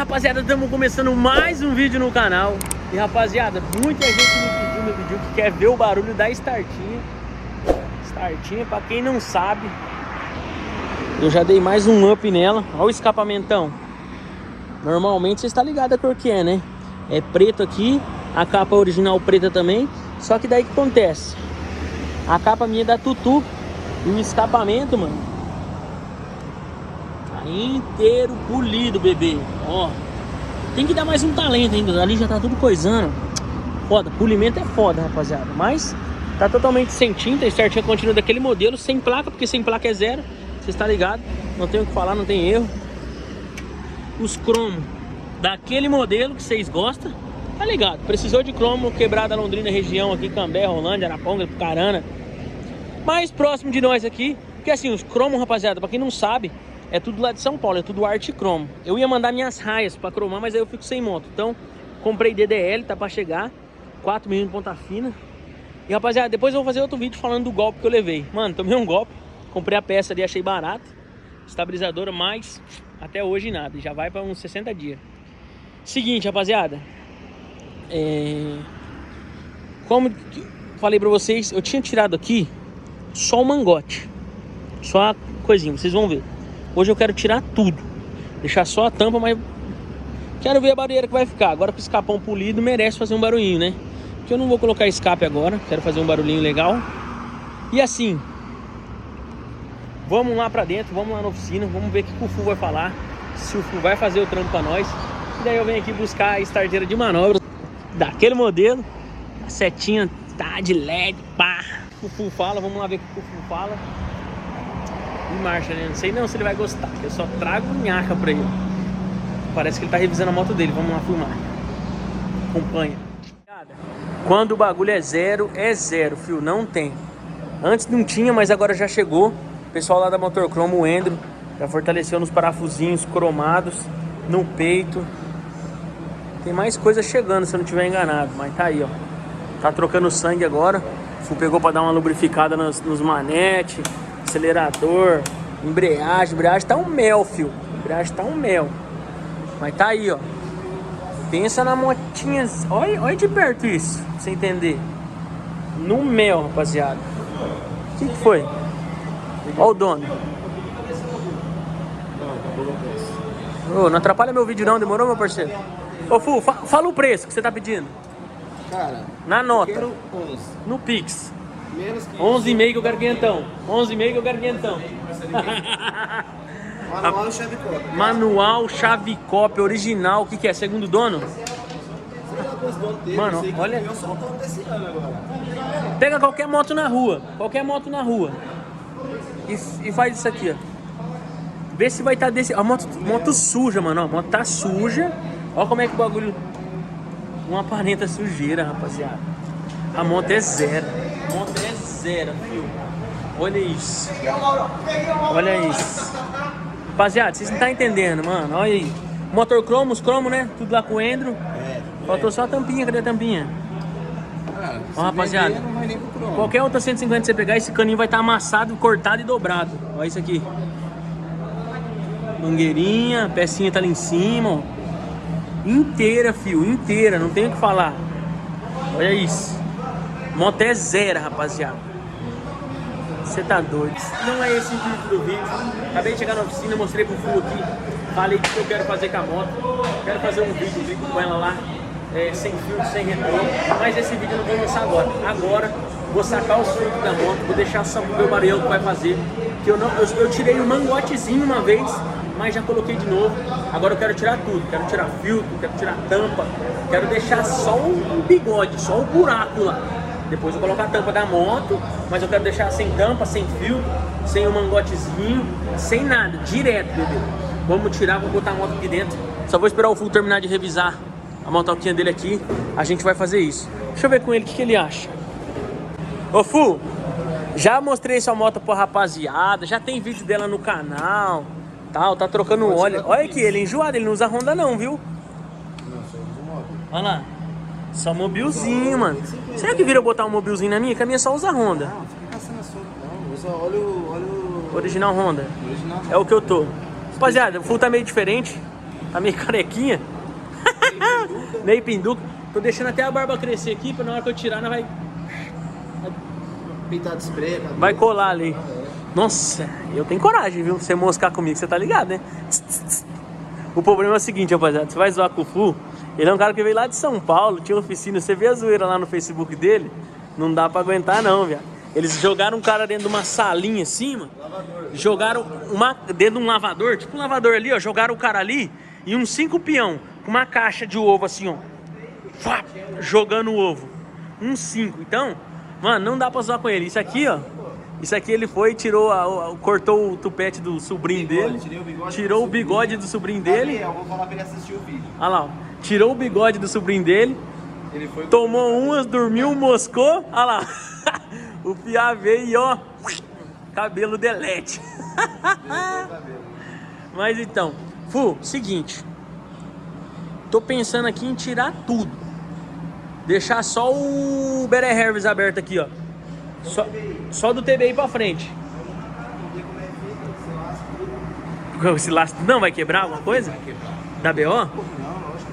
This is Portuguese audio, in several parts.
rapaziada, estamos começando mais um vídeo no canal. E rapaziada, muita gente me pediu no vídeo que quer ver o barulho da startinha. Startinha, pra quem não sabe, eu já dei mais um up nela. Olha o escapamentão. Normalmente você está ligado a cor que é, né? É preto aqui, a capa original preta também. Só que daí que acontece? A capa minha é da Tutu e o escapamento, mano, tá inteiro polido, bebê. Ó, tem que dar mais um talento ainda. Ali já tá tudo coisando. Foda, polimento é foda, rapaziada. Mas tá totalmente sem tinta. A startinha continua daquele modelo, sem placa, porque sem placa é zero. Você está ligado? Não tem o que falar, não tem erro. Os cromos daquele modelo que vocês gostam, tá ligado? Precisou de cromo, Quebrada Londrina, região aqui, Cambé, Rolândia, Araponga, Pucarana. Mais próximo de nós aqui. Porque assim, os cromos, rapaziada, pra quem não sabe, é tudo lá de São Paulo, é tudo arte cromo. Eu ia mandar minhas raias pra cromar, mas aí eu fico sem moto. Então, comprei DDL, tá pra chegar. 4mm ponta fina. E rapaziada, depois eu vou fazer outro vídeo falando do golpe que eu levei. Mano, tomei um golpe. Comprei a peça ali, achei barato. Estabilizadora, mas até hoje nada. Já vai pra uns 60 dias. Seguinte, rapaziada. Como falei pra vocês, eu tinha tirado aqui só o mangote. Só a coisinha, vocês vão ver. Hoje eu quero tirar tudo. Deixar só a tampa, mas quero ver a barreira que vai ficar. Agora com o escapão polido merece fazer um barulhinho, né? Porque eu não vou colocar escape agora. Quero fazer um barulhinho legal. E assim, vamos lá pra dentro, vamos lá na oficina. Vamos ver o que o Fu vai falar. Se o Fu vai fazer o trampo pra nós. E daí eu venho aqui buscar a starteira de manobra daquele modelo. A setinha tá de LED, pá. O Fu fala, vamos lá ver o que o Fu fala. Em marcha, né? Não sei não se ele vai gostar. Eu só trago nhaca pra ele. Parece que ele tá revisando a moto dele. Vamos lá filmar. Acompanha. Quando o bagulho é zero, fio. Não tem. Antes não tinha, mas agora já chegou. O pessoal lá da Motor Cromo, o Endro, já fortaleceu nos parafusinhos cromados, no peito. Tem mais coisa chegando, se eu não estiver enganado. Mas tá aí, ó. Tá trocando sangue agora. O Fu pegou pra dar uma lubrificada nos manetes, acelerador, embreagem. Embreagem tá um mel, fio. Embreagem tá um mel. Mas tá aí, ó. Pensa na motinha. Olha de perto isso, pra você entender. No mel, rapaziada. O que foi? Ó o dono. Ô, não atrapalha meu vídeo não, demorou, meu parceiro? Ô, Fu, fala o preço que você tá pedindo. Cara, na nota. Eu quero 11. No Pix. Menos que 11,5 que eu quero quentão. 11,5 que eu quero quentão. Manual chave cópia. Manual chave cópia original. O que é? Segundo dono? Mano, olha. Eu só tô desse ano agora. Pega qualquer moto na rua. Qualquer moto na rua. E faz isso aqui, ó. Vê se vai estar desse. A moto suja, mano. Ó, a moto tá suja. Olha como é que o bagulho. Não aparenta sujeira, rapaziada. A moto é zero. A moto é zero, fio. Olha isso. Olha isso. Rapaziada, vocês não estão entendendo, mano. Olha aí. Motor cromo, os cromos, né? Tudo lá com o Endro. Faltou só a tampinha. Cadê a tampinha? Ó, rapaziada. Não vai nem pro cromo. Qualquer outra 150 que você pegar, esse caninho vai estar amassado, cortado e dobrado. Olha isso aqui. Mangueirinha, pecinha tá ali em cima, ó. Inteira, fio, inteira, não tem o que falar. Olha isso. Moto é zero, rapaziada. Você tá doido. Não é esse o intuito do vídeo. Acabei de chegar na oficina, mostrei pro Fu aqui. Falei que eu quero fazer com a moto. Quero fazer um vídeo com ela lá, sem filtro, sem retorno. Mas esse vídeo eu não vou lançar agora. Agora vou sacar os filtros da moto. Vou deixar só pro meu barulho que vai fazer. Que eu tirei um mangotezinho uma vez, mas já coloquei de novo. Agora eu quero tirar tudo. Quero tirar filtro, quero tirar tampa. Quero deixar só o bigode, só o buraco lá. Depois eu vou colocar a tampa da moto, mas eu quero deixar sem tampa, sem filtro, sem o mangotezinho, sem nada, direto, bebê. Vamos tirar, vou botar a moto aqui dentro. Só vou esperar o Fu terminar de revisar a motoquinha dele aqui. A gente vai fazer isso. Deixa eu ver com ele o que ele acha. Ô Fu, já mostrei sua moto pra rapaziada, já tem vídeo dela no canal. Tal, tá trocando óleo. Olha aqui, ele é enjoado, ele não usa Honda não, viu? Não, só uso móvel. Olha lá. Só mobilzinho, mano. Será que vira eu botar um mobilzinho na minha? Que a minha só usa Honda. Não, fica caçando a sua. Não, usa óleo Original Honda. original. É o que eu tô. Rapaziada, o Fu tá meio diferente. Tá meio carequinha. Meio pinduca. Tô deixando até a barba crescer aqui, pra na hora que eu tirar, não vai... Pintar de spray, cabelo. Vai colar ali. Nossa, eu tenho coragem, viu? Você moscar comigo, você tá ligado, né? O problema é o seguinte, rapaziada. Você vai zoar com o Fu. Ele é um cara que veio lá de São Paulo, tinha oficina. Você vê a zoeira lá no Facebook dele? Não dá pra aguentar não, viado. Eles jogaram um cara dentro de uma salinha assim, mano. Jogaram dentro de um lavador, tipo um lavador ali, ó. Jogaram o cara ali e uns 5 peão com uma caixa de ovo assim, ó. Fá, jogando o ovo. Uns 5. Então, mano, não dá pra zoar com ele. Isso aqui, ó. Isso aqui ele foi e tirou, cortou o tupete do sobrinho dele. Tirou o bigode do sobrinho dele. Eu vou falar pra ele assistir o vídeo. Olha lá, ó. Tirou o bigode do sobrinho dele. Ele foi... Tomou umas, dormiu, moscou. Olha lá. O piá veio e ó. Cabelo delete. Mas então, Fu, seguinte. Tô pensando aqui em tirar tudo. Deixar só o Bere Herves aberto aqui, ó. Só do TBI pra frente. Esse laço não vai quebrar alguma coisa? Da BO?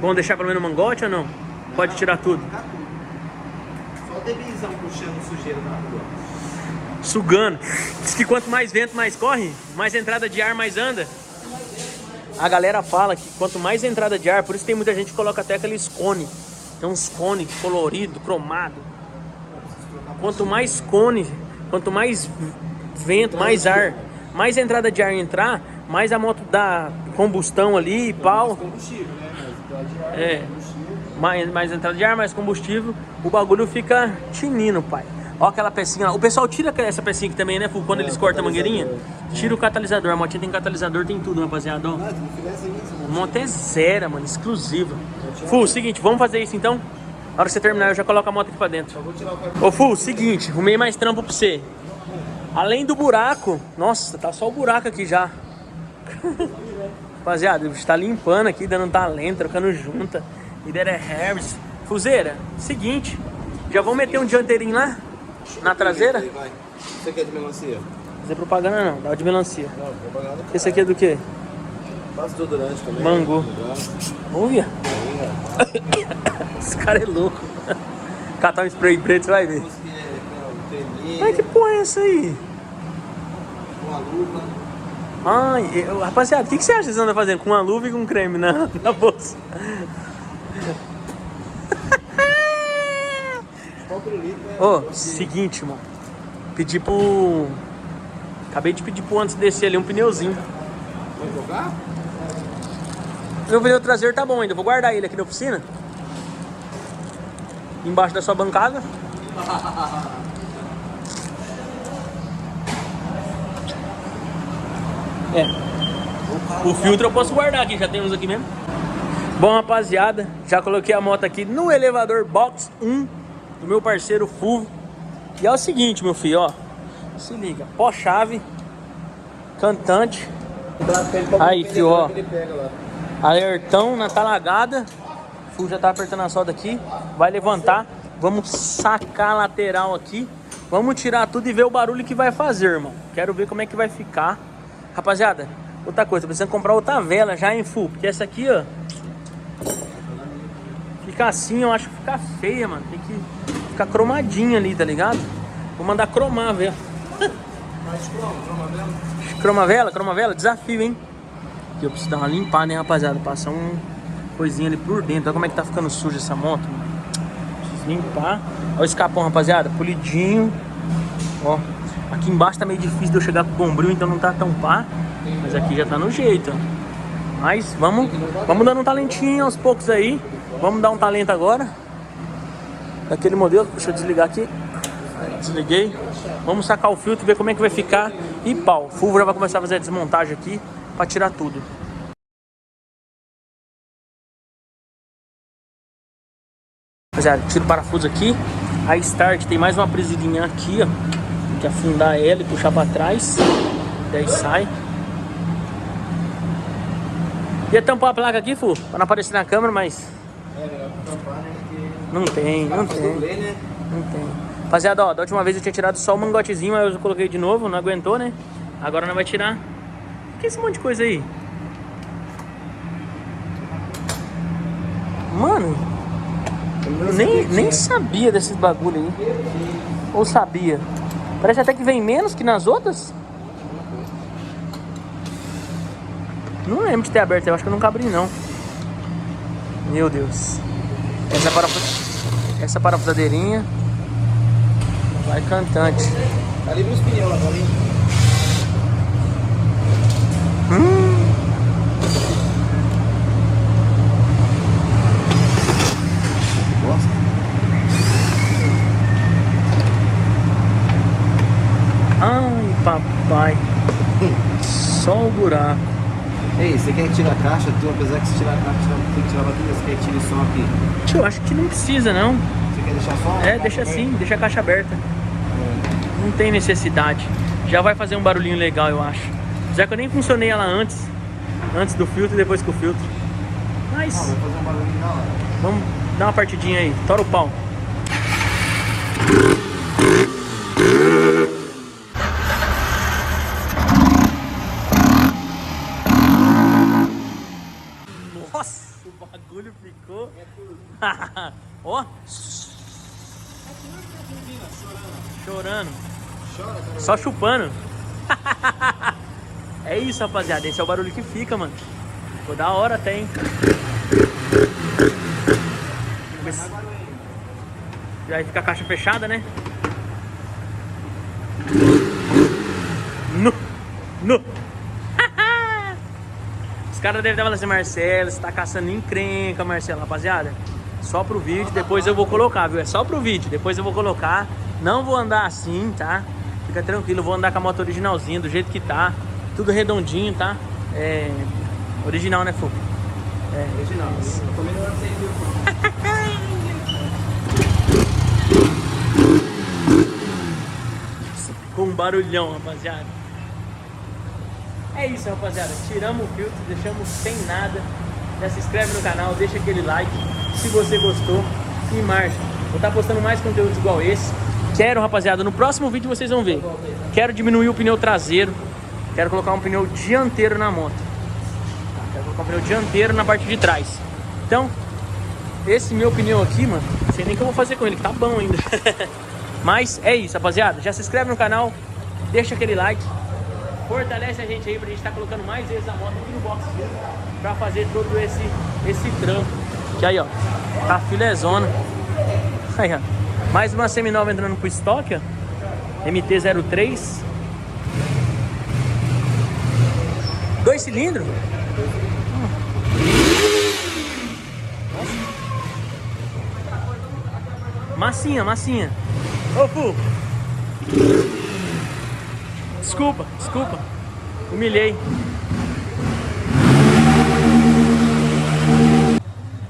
Vamos deixar pelo menos o mangote ou não? Pode tirar tudo. Só o TBIzão puxando sujeira na rua. Sugando. Diz que quanto mais vento, mais corre. Mais entrada de ar, mais anda. A galera fala que quanto mais entrada de ar, por isso tem muita gente que coloca até aqueles cones. Tem uns cones colorido, cromado. Quanto mais cone, quanto mais vento, mais ar, mais entrada de ar entrar, mais a moto dá combustão ali e pau. Combustível, né? É, mais entrada de ar, mais combustível, o bagulho fica tinindo, pai. Ó aquela pecinha lá. O pessoal tira essa pecinha aqui também, né, Fu? Quando eles cortam a mangueirinha, tira o catalisador. A motinha tem catalisador, tem tudo, rapaziada, ó. A moto é zero, mano, exclusiva. Fu, seguinte, vamos fazer isso então? Na hora que você terminar, eu já coloco a moto aqui pra dentro. Ô, Fu, seguinte, arrumei mais trampo pra você. Além do buraco, nossa, tá só o buraco aqui já. Rapaziada, está limpando aqui, dando talento, trocando junta. Ideia é Harris. Fuzeira, seguinte, já vamos meter um dianteirinho lá? Na traseira? Vai. Você quer de melancia? Fazer propaganda não, dá de melancia. Não, propaganda. Esse aqui é do quê? Faz desodorante também. Mango. Olha. Esse cara é louco. Catar um spray preto, você vai ver. Mas que porra é essa aí? Com a luva. Ai, rapaziada, o que você acha que vocês andam fazendo? Com uma luva e com creme na bolsa? Ô, seguinte, mano. Pedi pro... Acabei de pedir pro antes de descer ali um pneuzinho. Vai jogar? Meu pneu traseiro tá bom ainda, vou guardar ele aqui na oficina. Embaixo da sua bancada. É. O filtro eu posso guardar aqui, já tem uns aqui mesmo. Bom, rapaziada, já coloquei a moto aqui no elevador box 1 do meu parceiro Fulvio. E é o seguinte, meu filho, ó. Se liga, pó-chave, cantante. Aí, filho, ó. Alertão na talagada. O Fulvio já tá apertando a solda aqui. Vai levantar. Vamos sacar a lateral aqui. Vamos tirar tudo e ver o barulho que vai fazer, irmão. Quero ver como é que vai ficar. Rapaziada, outra coisa, tô precisando comprar outra vela já em full. Porque essa aqui, ó, fica assim, eu acho que fica feia, mano. Tem que ficar cromadinha ali, tá ligado? Vou mandar cromar a vela. Croma vela, desafio, hein? Aqui eu preciso dar uma limpada, hein, rapaziada. Passar um coisinha ali por dentro. Olha como é que tá ficando suja essa moto, mano. Preciso limpar. Olha o escapão, rapaziada, polidinho. Ó, aqui embaixo tá meio difícil de eu chegar com o bombril, então não tá tão pá. Mas aqui já tá no jeito, ó. Mas vamos dando um talentinho aos poucos aí. Vamos dar um talento agora. Daquele modelo, deixa eu desligar aqui. Desliguei. Vamos sacar o filtro, ver como é que vai ficar. E pau, o Fulvio já vai começar a fazer a desmontagem aqui pra tirar tudo. Rapaziada, tiro o parafuso aqui. A start tem mais uma presilhinha aqui, ó. Tem que afundar ela e puxar pra trás. Daí sai. Ia tampar a placa aqui, Fu, pra não aparecer na câmera, mas... Não tem. Rapaziada, ó, da última vez eu tinha tirado só o mangotezinho, aí eu coloquei de novo, não aguentou, né? Agora não vai tirar. O que é esse monte de coisa aí? Mano, eu nem sabia desses bagulho aí. Ou sabia? Parece até que vem menos que nas outras. Não lembro de ter aberto, eu acho que eu nunca abri não. Meu Deus. Essa parafusadeirinha vai cantante. Tá livre os pneus lá, tá livre? Gosta? Ai, papai. Só o buraco. Ei, você quer que tire a caixa? Tu, apesar que se tirar a caixa, tem que tirar a bateria. Você quer que tire só aqui? Tio, acho que não precisa não. Você quer deixar só? É, deixa assim, deixa a caixa aberta. Não tem necessidade. Já vai fazer um barulhinho legal, eu acho. Já que eu nem funcionei ela antes do filtro e depois com o filtro. Mas Vai fazer um barulhinho na hora. vamos dar uma partidinha aí. Tora o pau. Nossa, o bagulho ficou. Ó. Chorando. Chora, cara. Só chupando. É isso, rapaziada. Esse é o barulho que fica, mano. Ficou da hora até, hein? E aí fica a caixa fechada, né? No. Os caras devem estar falando assim, Marcelo, você tá caçando encrenca, Marcelo, rapaziada. Só pro vídeo, depois eu vou colocar, viu? É só pro vídeo, depois eu vou colocar. Não vou andar assim, tá? Fica tranquilo, vou andar com a moto originalzinha, do jeito que tá. Tudo redondinho, tá? É... Original, né, Fu? É, original. Eu tô melhorando sem filtro. Com um barulhão, rapaziada. É isso, rapaziada. Tiramos o filtro, deixamos sem nada. Já se inscreve no canal, deixa aquele like se você gostou e marcha. Vou estar postando mais conteúdos igual esse. Quero, rapaziada, no próximo vídeo vocês vão ver. Quero diminuir o pneu traseiro. Quero colocar um pneu dianteiro na moto. Quero colocar um pneu dianteiro na parte de trás. Então, esse meu pneu aqui, mano, não sei nem o que eu vou fazer com ele, que tá bom ainda. Mas é isso, rapaziada. Já se inscreve no canal, deixa aquele like. Fortalece a gente aí pra gente estar colocando mais vezes a moto aqui no box pra fazer todo esse trampo. Que aí, ó, tá filézona. Aí, ó, mais uma seminova entrando pro estoque, ó. MT-03 2 cilindros. Massinha. Ô, Fu. Desculpa. Humilhei.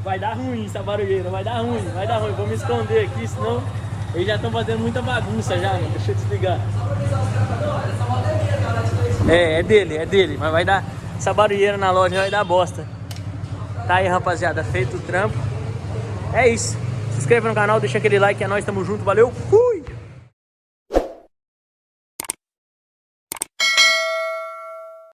Vai dar ruim essa barulheira, vai dar ruim. Vou me esconder aqui, senão eles já estão fazendo muita bagunça já, mano. Deixa eu desligar. É dele, mas vai dar. Essa barulheira na loja vai dar bosta. Tá aí, rapaziada, feito o trampo. É isso. Se inscreva no canal, deixa aquele like, é nóis, tamo junto, valeu.